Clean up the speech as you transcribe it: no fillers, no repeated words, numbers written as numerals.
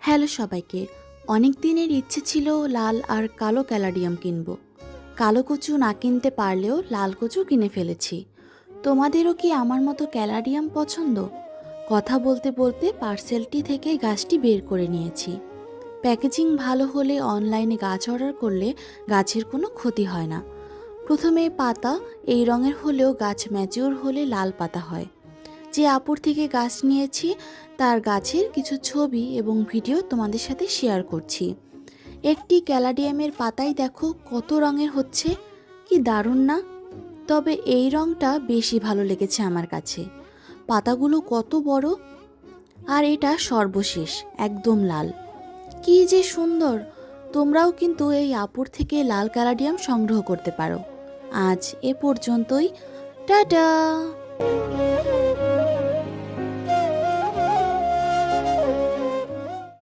Hello সবাইকে। অনেক দিনের ইচ্ছে ছিল লাল আর কালো ক্যালাডিয়াম কিনবো। কালো কচু না কিনতে পারলেও লাল কচু কিনে ফেলেছি। তোমাদেরও কি আমার মতো ক্যালাডিয়াম পছন্দ? কথা বলতে বলতে পার্সেলটি থেকে গাছটি বের করে নিয়েছি। প্যাকেজিং ভালো হলে অনলাইনে গাছ অর্ডার করলে গাছের কোনো ক্ষতি হয় না। প্রথমে পাতা এই রঙের হলেও গাছ ম্যাচিওর হলে লাল পাতা হয়। যে আপুর থেকে গাছ নিয়েছি তার গাছের কিছু ছবি এবং ভিডিও তোমাদের সাথে শেয়ার করছি। একটি ক্যালাডিয়ামের পাতায় দেখো কত রঙের হচ্ছে, কি দারুণ না? তবে এই রঙটা বেশি ভালো লেগেছে আমার কাছে। পাতাগুলো কত বড়, আর এটা সর্বশেষ একদম লাল, কি যে সুন্দর! তোমরাও কিন্তু এই আপুর থেকে লাল ক্যালাডিয়াম সংগ্রহ করতে পারো। আজ এ পর্যন্তই। টাটা।